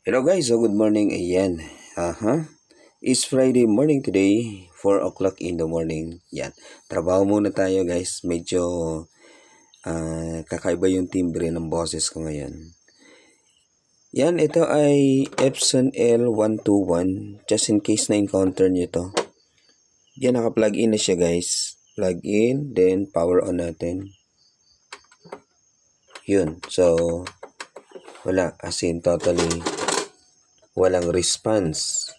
Hello guys, so good morning. Ayan. It's Friday morning today, 4 o'clock in the morning. Yan. Trabaho muna tayo guys. Medyo kakaiba yung timbre ng boses ko ngayon. Yan, ito ay Epson L121. Just in case na encounter nyo ito. Yan, naka-plug in na siya guys. Plug in, then power on natin. Yun. So, wala. As in, totally walang response.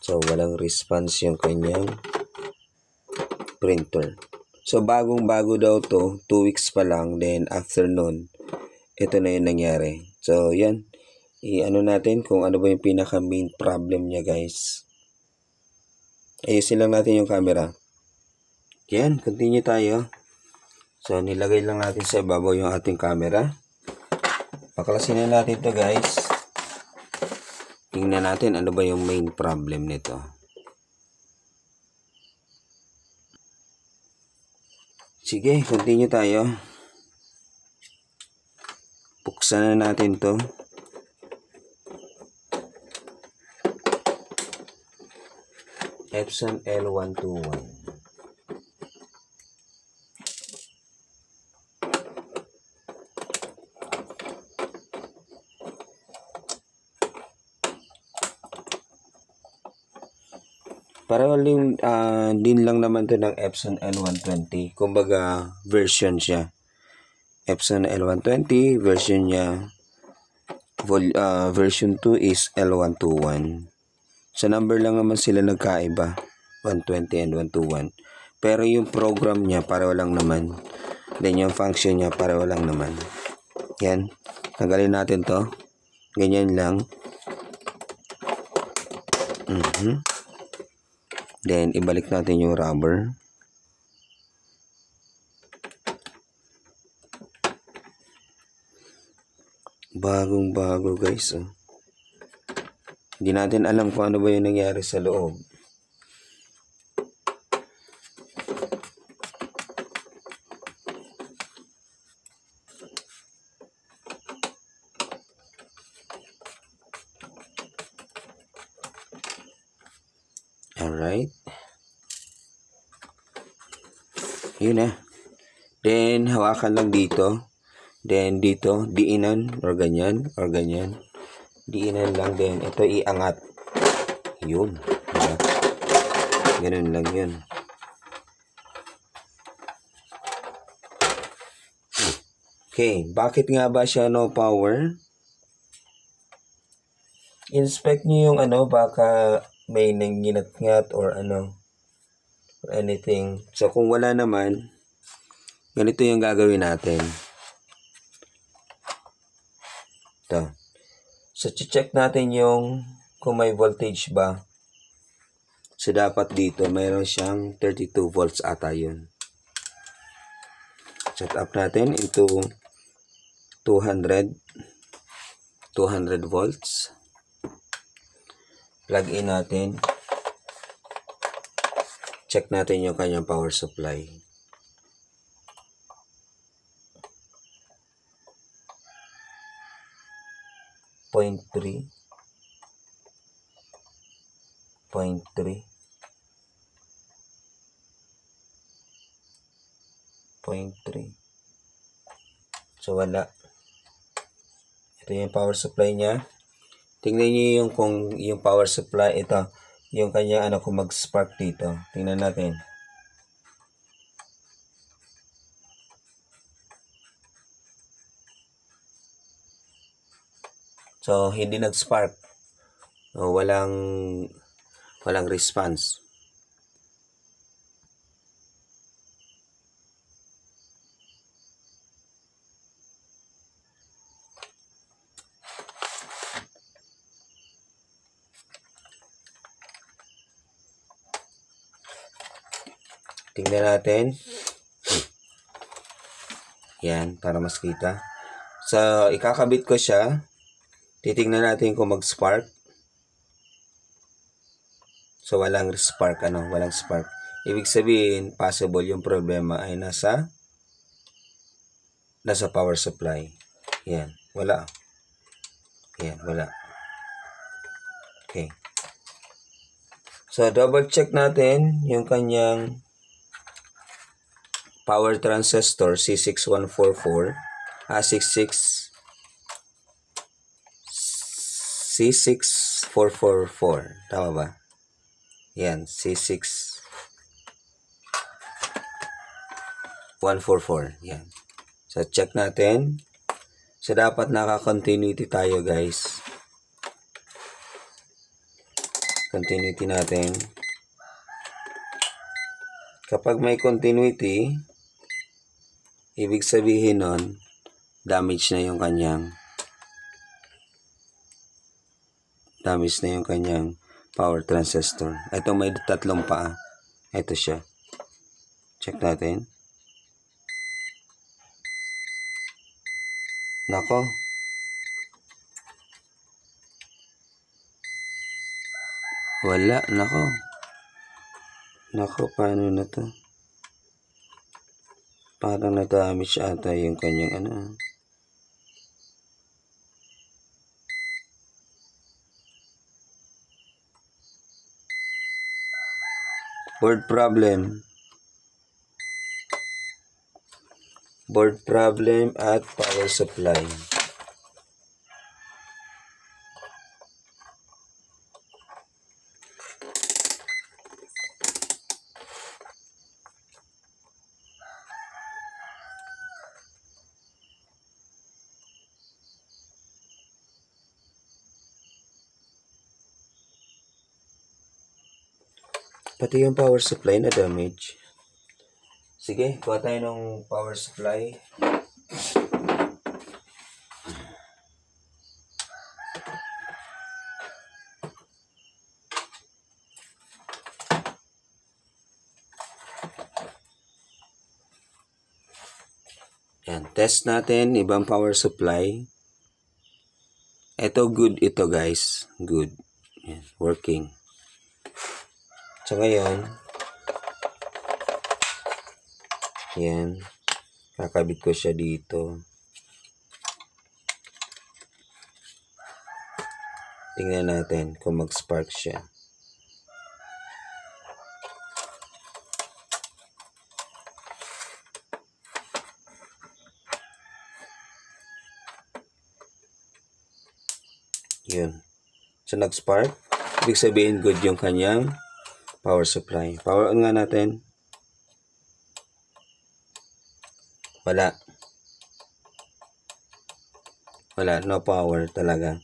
So, walang response yung kanyang printer. So, bagong-bago daw to. 2 weeks pa lang. Then, after nun, ito na yung nangyari. So, yan. I-ano natin kung ano ba yung pinaka-main problem niya, guys. Ayusin lang natin yung camera. Yan. Continue tayo. So, nilagay lang natin sa ibabaw yung ating camera. Paklasin na natin to guys. Tingnan natin ano ba yung main problem nito. Sige, continue tayo. Buksan na natin to. Epson L121. Pareho din lang naman to ng Epson L120. Kumbaga, version siya. Epson L120, version niya, version 2 is L121. Sa number lang naman sila nagkaiba, 120 and 121. Pero yung program niya, pareho lang naman. Then yung function niya, pareho lang naman. Yan. Tanggalin natin to. Ganyan lang. Then, ibalik natin yung rubber. Bagong-bago guys. Oh. Hindi natin alam kung ano ba yung nangyari sa loob. Alright. Yun na. Then, hawakan lang dito. Then, dito, diinan or ganyan. Diinan lang din. Ito, iangat. Yun. Diba? Ganun lang yun. Okay. Bakit nga ba siya no power? Inspect nyo yung baka may nanginat-ngat or or anything. So, kung wala naman, ganito yung gagawin natin. Ito. So, check natin yung kung may voltage ba. So, dapat dito, mayroon siyang 32 volts ata yun. Set up natin into 200 volts. Plug in natin. Check natin yung kanyang power supply. .3 .3 0.3. So, wala. Ito yung power supply niya. Tingnan niyo yung kung yung power supply, ito, yung kanya kung mag-spark dito. Tingnan natin. So, hindi nag-spark. Walang response. Tingnan natin. Yan, para mas kita. So, ikakabit ko siya. Titingnan natin kung mag-spark. So, walang spark, walang spark. Ibig sabihin, possible yung problema ay nasa power supply. Yan, wala. Ayan, wala. Okay. So, double check natin yung kanyang power transistor C6144, C6444. Tama ba? Yan, C6144. Yan. So, check natin. So, dapat naka-continuity tayo, guys. Continuity natin. Kapag may continuity, ibig sabihin nun, damage na yung kanyang power transistor. Ito may tatlong paa. Ito siya. Check natin. Nako. Wala. Nako, paano na to? Parang na-damage ata yung kanyang ano. Board problem at power supply. Pati yung power supply na damage. Sige, kuha tayo ng power supply. Yan, test natin ibang power supply. Ito good ito, guys. Good. Yan, working. So ngayon, yan, kakabit ko siya dito. Tingnan natin kung mag-spark siya. Yun. So nag-spark. Ibig sabihin good yung kanyang power supply. Power on nga natin. Wala. No power talaga.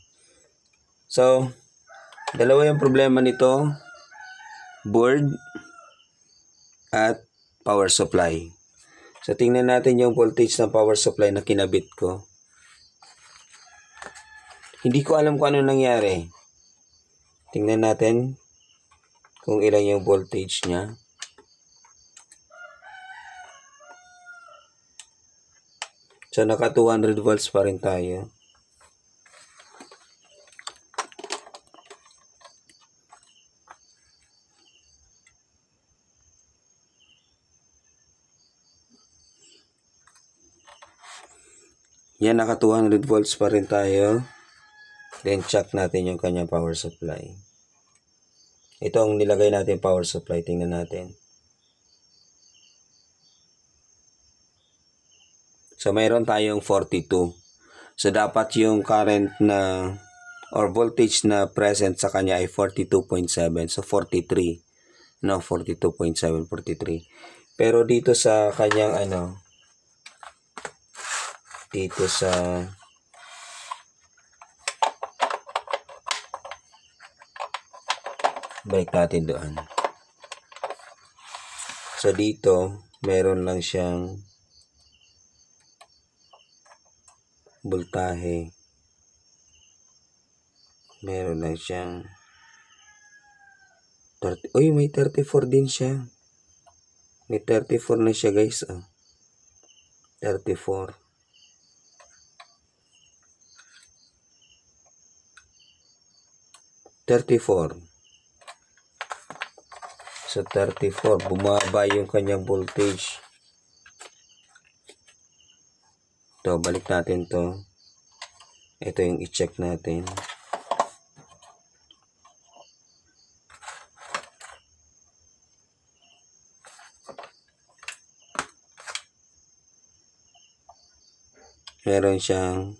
So, dalawa yung problema nito. Board at power supply. So, tingnan natin yung voltage ng power supply na kinabit ko. Hindi ko alam kung ano nangyari. Tingnan natin kung ilan yung voltage niya. So, naka 200 volts pa rin tayo. Yan, naka 200 volts pa rin tayo. Then, check natin yung kanyang power supply. Ito ang nilagay natin power supply. Tingnan natin. So, mayroon tayong 42. So, dapat yung current na or voltage na present sa kanya ay 42.7. So, 43. No, 42.7, 43. Pero dito sa kanyang dito sa balik natin doon. So, dito, meron lang siyang voltahe. Meron lang siyang 30. Uy, may 34 din siya. May 34 na siya, guys. 34. So, 34. Bumaba yung kanyang voltage. Ito, balik natin to. Ito yung i-check natin. Meron siyang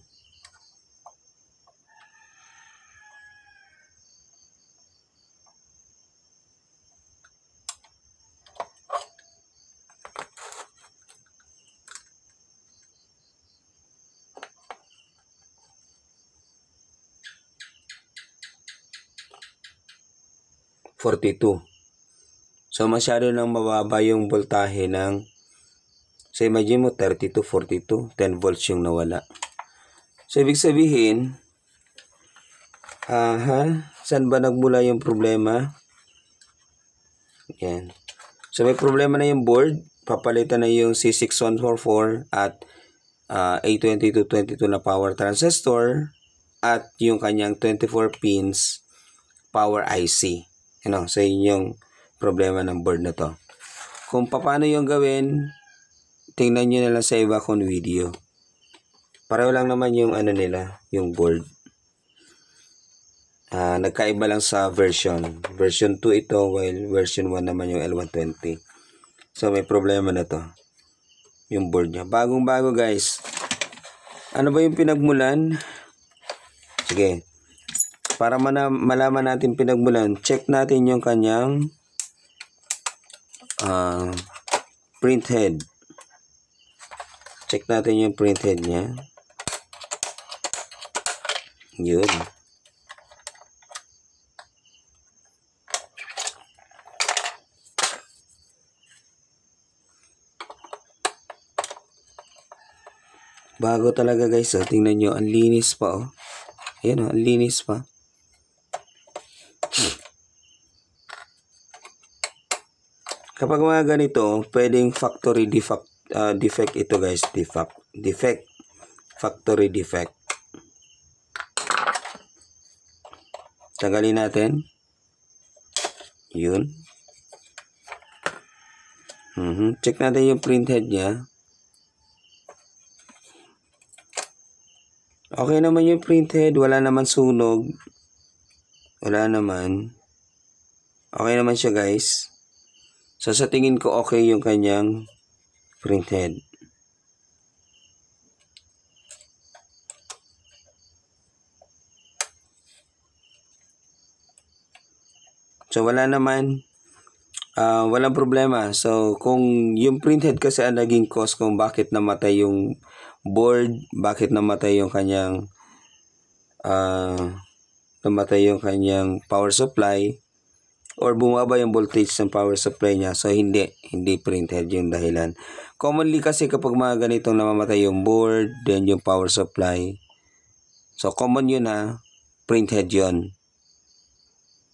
42. So, masyado nang mababa yung voltahe ng, so imagine mo 32, 42, 10 volts yung nawala. So, ibig sabihin, saan ba nagmula yung problema? Yan. So, may problema na yung board. Papalitan na yung C6144 at A2222 na power transistor at yung kanyang 24 pins power IC. So, yun yung problema ng board na to. Kung paano yung gawin, tingnan nyo na lang sa iba kong video. Pareho lang naman yung nila, yung board. Nagkaiba lang sa version. Version 2 ito, while version 1 naman yung L120. So, may problema na to. Yung board niya. Bagong-bago, guys. Ano ba yung pinagmulan? Sige. Para malaman natin pinagmulan, check natin yung kanyang print head. Check natin yung print head niya. Yun. Bago talaga, guys. Tingnan nyo. Ang linis pa, oh. Ayan, oh. Ang linis pa. Kapag mga ganito, pwedeng factory defect ito, guys. Defect. Factory defect. Tanggalin natin. Yun. Check natin yung print head niya. Okay naman yung print head. Wala naman sunog. Wala naman. Okay naman siya, guys. So, sa tingin ko, okay yung kanyang print head. So, wala naman. Walang problema. So, kung yung print head kasi ang naging cause kung bakit namatay yung board, bakit namatay yung kanyang power supply, or bumaba yung voltage ng power supply niya. So, hindi print head yung dahilan. Commonly kasi kapag mga ganitong namamatay yung board, then yung power supply. So, common yun print head yun.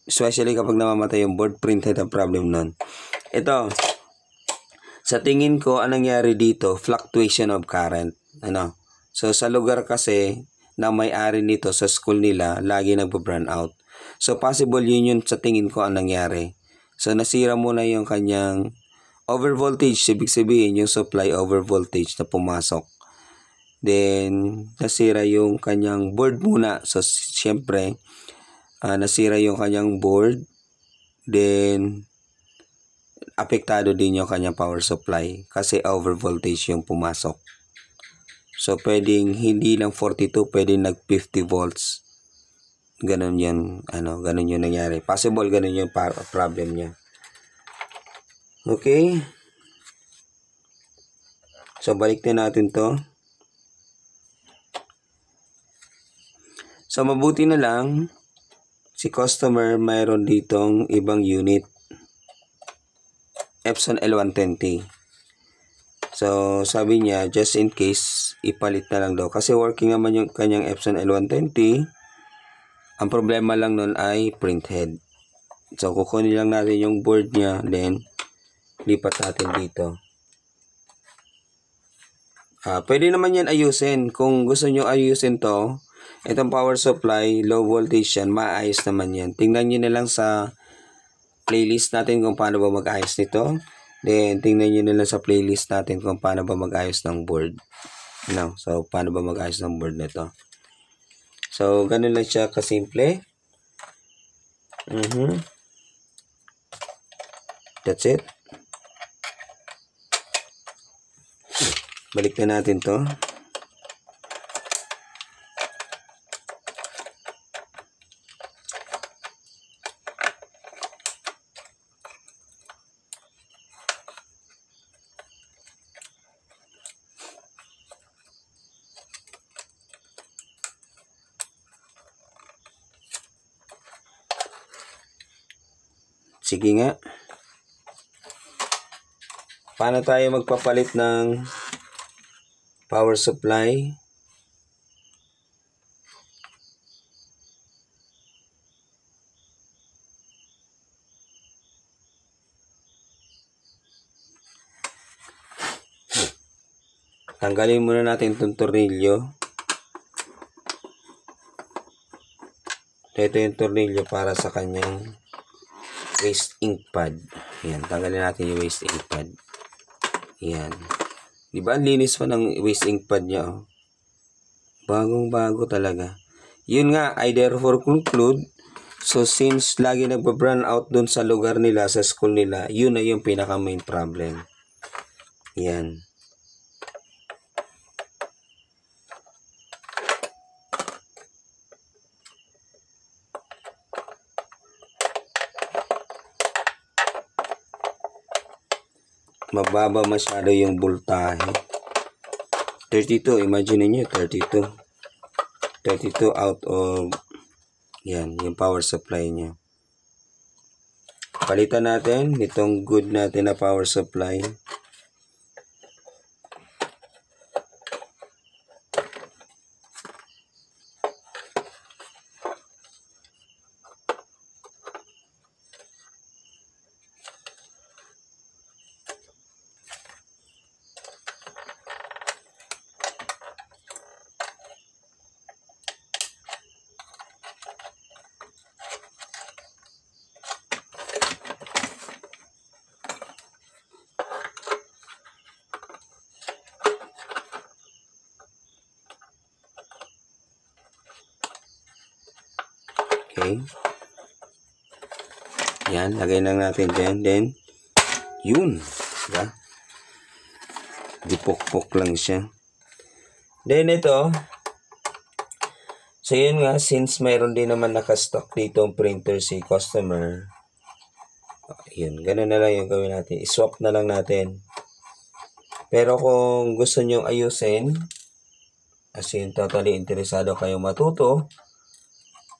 Especially kapag namamatay yung board, print head ang problem nun. Ito, sa tingin ko, anong nangyari dito? Fluctuation of current. So, sa lugar kasi na may-ari nito sa school nila, lagi nagpo-burn out. So, possible yun sa tingin ko ang nangyari. So, nasira muna yung kanyang overvoltage. Ibig sabihin, yung supply overvoltage na pumasok. Then, nasira yung kanyang board muna. So, syempre, nasira yung kanyang board. Then, apektado din yung kanyang power supply kasi overvoltage yung pumasok. So, pwedeng hindi lang 42, pwedeng nag 50 volts. Ganun yan, ganun yung nangyari. Possible, ganun yung problem niya. Okay. So, balik na natin to. So, mabuti na lang, si customer mayroon ditong ibang unit. Epson L120. So, sabi niya, just in case, ipalit na lang daw. Kasi working naman yung kanyang Epson L120. Ang problema lang nun ay print head. So, kukunin lang natin yung board niya. Then, lipat natin dito. Pwede naman yan ayusin. Kung gusto nyo ayusin to, itong power supply, low voltage yan, maayos naman yan. Tingnan nyo na lang sa playlist natin kung paano ba mag-ayos nito. Then, tingnan nyo na lang sa playlist natin kung paano ba mag-ayos ng board. So, paano ba mag-ayos ng board nito. So, ganun lang siya kasimple. That's it. Balik na natin to. Sige nga. Paano tayo magpapalit ng power supply? Tanggalin muna natin itong tornilyo. Ito yung tornilyo para sa kanyang waste ink pad. Yan, tanggalin natin yung waste ink pad. Yan. Diba, ang linis pa ng waste ink pad niya, oh. Bagong-bago talaga. Yun nga, I therefore conclude, so since lagi nagpa-burn out dun sa lugar nila, sa school nila, yun na yung pinaka main problem. Yan. Mababa masyado yung voltahe. 32, imagine niyo 32. 32 out of yan, yung power supply niya. Palitan natin itong good natin na power supply. Okay. Yan, lagay lang natin dyan. Then, yun. Diba? Dipok-pok lang siya. Then, ito. So, yun nga. Since mayroon din naman nakastock dito ang printer si customer. Yun. Ganun na lang yung gawin natin. I-swap na lang natin. Pero kung gusto nyong ayusin, as in, totally interesado kayong matuto,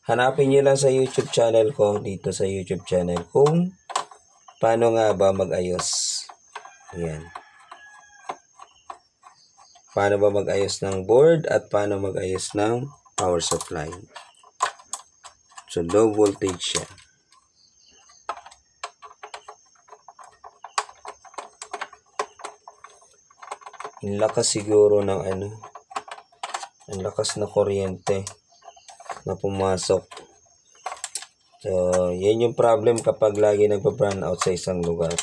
hanapin nyo lang sa YouTube channel ko, dito sa YouTube channel, kung paano nga ba mag-ayos. Yan. Paano ba mag-ayos ng board at paano mag-ayos ng power supply. So, low voltage siya. Ang lakas siguro ng ang lakas na kuryente na pumasok. So, yan yung problem kapag lagi nagpa-burn out sa isang lugar.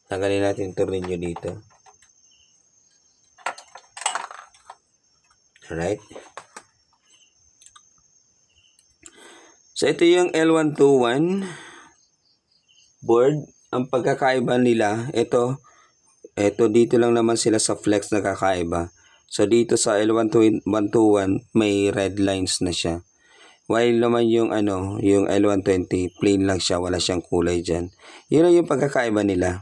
Tanggalin natin yung tornilyo dito. Alright. So, ito yung L121 board. Ang pagkakaiba nila, ito dito lang naman sila sa flex nakakaiba. So, dito sa L121, may red lines na siya. While naman yung yung L120, plain lang siya, wala siyang kulay dyan. Yun yung pagkakaiba nila.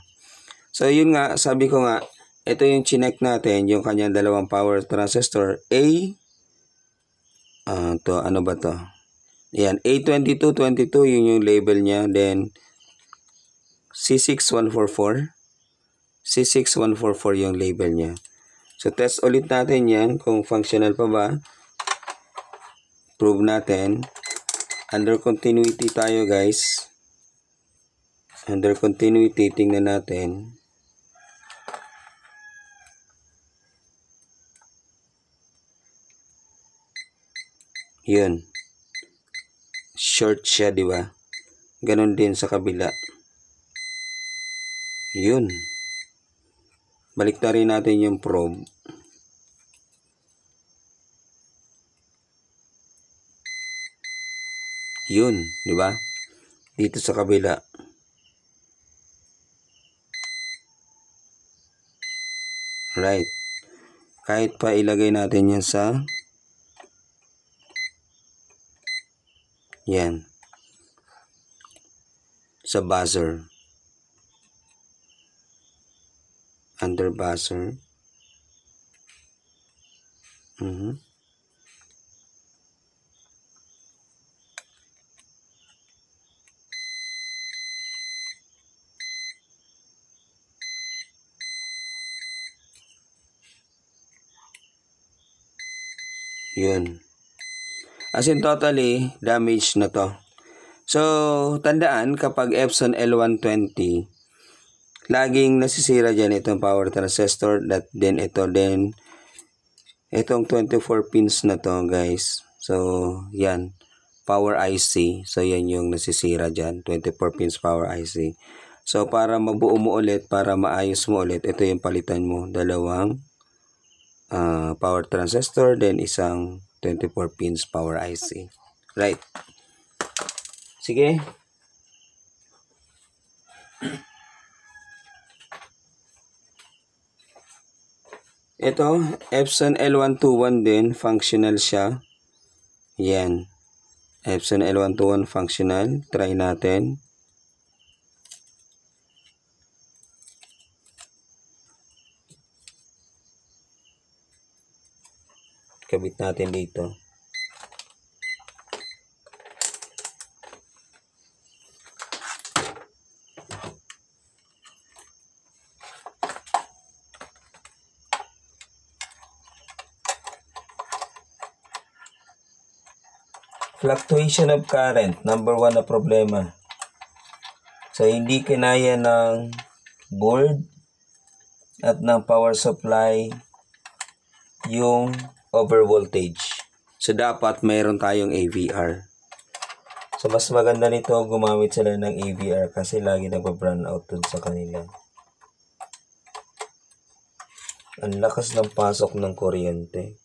So, yun nga, sabi ko nga, ito yung chinek natin, yung kanyang dalawang power transistor. Ano ba to? Yan, A2222, yun yung label niya. Then, C6144. C6144 yung label niya. So, test ulit natin yan kung functional pa ba. Prove natin. Under continuity tayo, guys. Under continuity, tingnan natin. Yun. short siya, di ba? Ganon din sa kabila. Yun. Balik na rin natin yung probe. Yun, di ba? Dito sa kabila. Right. Kahit pa ilagay natin yan sa yan. Sa buzzer. Under buzzer. Yun. As in totally, damage na to. So, tandaan kapag Epson L120, laging nasisira dyan itong power transistor, then itong 24 pins na to guys. So, yan. Power IC. So, yan yung nasisira dyan. 24 pins power IC. So, para mabuo mo ulit, para maayos mo ulit, ito yung palitan mo. Dalawang power transistor, then isang 24 pins power IC. Right. Sige. Ito, Epson L121 din, functional siya. Yan. Epson L121 functional. Try natin. Kabit natin dito. Fluctuation of current, number 1 na problema. So, hindi kinaya ng board at ng power supply yung overvoltage. So, dapat mayroon tayong AVR. So, mas maganda nito gumamit sila ng AVR kasi lagi nagpa-brown out dun sa kanila. Ang lakas ng pasok ng kuryente.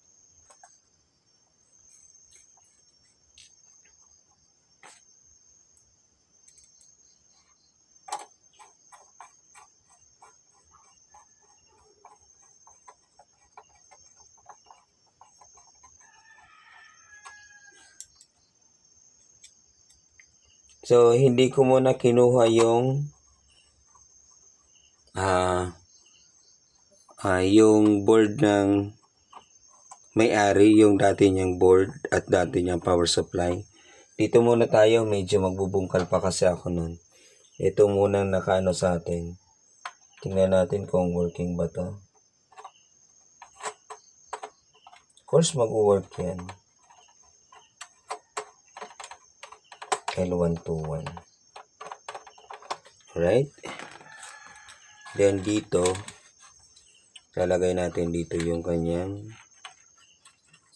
So, hindi ko muna kinuha yung board ng may-ari, yung dati niyang board at dati niyang power supply. Dito muna tayo, medyo magbubungkal pa kasi ako nun. Ito muna nakaano sa atin. Tingnan natin kung working ba to. Of course, mag-work yan. L121. Right? Then dito, lalagay natin dito yung kanyang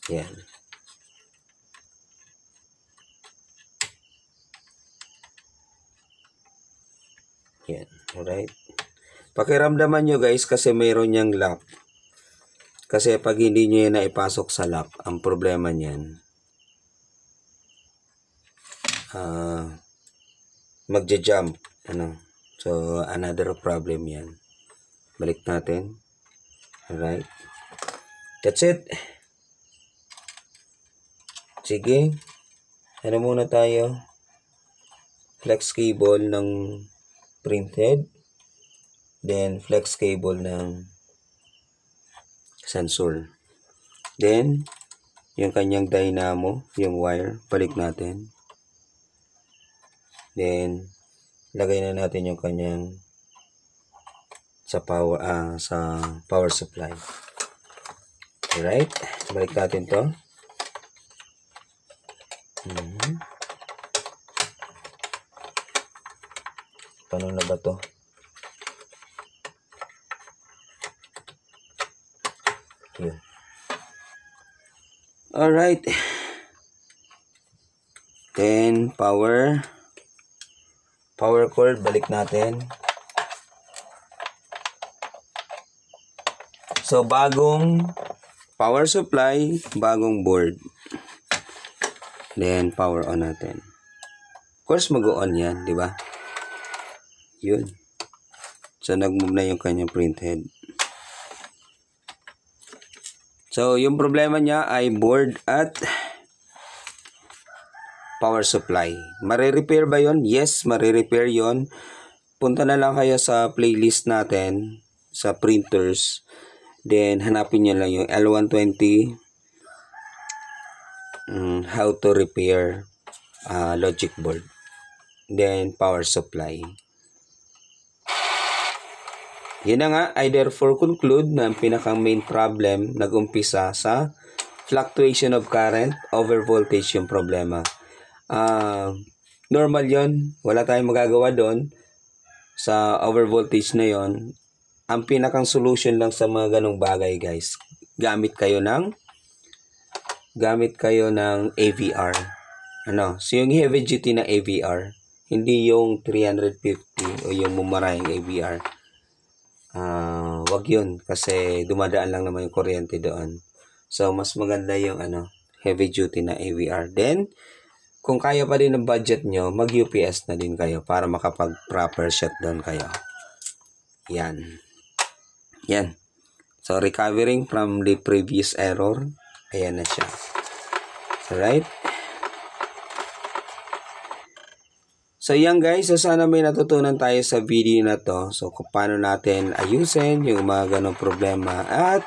yan. Yan. Alright. Pakiramdaman nyo guys kasi mayroon niyang lock. Kasi pag hindi nyo yan naipasok sa lock, ang problema niyan, magja-jump. So, another problem yan. Balik natin. Alright. That's it. Sige. Ano muna tayo? Flex cable ng printed. Then, flex cable ng sensor. Then, yung kanyang dynamo, yung wire, balik natin. Then, lagay na natin yung kanyang sa power supply. Alright, balik natin to. Paano na ba to? Yun. Alright. Then, power cord, balik natin. So, bagong power supply, bagong board. Then, power on natin. Of course, mag-on yan, di ba? Yun. So, nag-move na yung kanyang printhead. So, yung problema niya ay board at power supply. Mare-repair ba yon? Yes, mare-repair yon. Punta na lang kayo sa playlist natin sa printers. Then, hanapin nyo lang yung L120 how to repair logic board. Then, power supply. Yun na nga, I therefore conclude na ang pinakang main problem nag-umpisa sa fluctuation of current, over voltage yung problema. Normal yon, wala tayong magagawa doon sa over voltage na yon. Ang pinakang solution lang sa mga ganong bagay, guys, gamit kayo ng AVR. So yung heavy duty na AVR, hindi yung 350 o yung mumarahing AVR. Wag yun kasi dumadaan lang naman yung kuryente doon. So mas maganda yung heavy duty na AVR. Then kung kaya pa din ng budget nyo, mag UPS na din kayo para makapag proper shutdown kayo. Yan. So recovering from the previous error, ayan na siya. Alright. So yan guys, so sana may natutunan tayo sa video na to. So kung paano natin ayusin yung mga ganong problema. At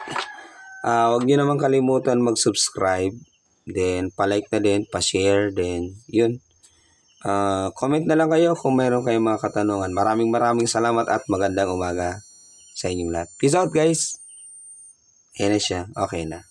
huwag nyo naman kalimutan mag-subscribe. Then pa-like na din, pa-share. Then yun. Comment na lang kayo kung meron kayong mga katanungan. Maraming salamat at magandang umaga sa inyong lahat. Peace out guys. Ayan na siya. Okay na.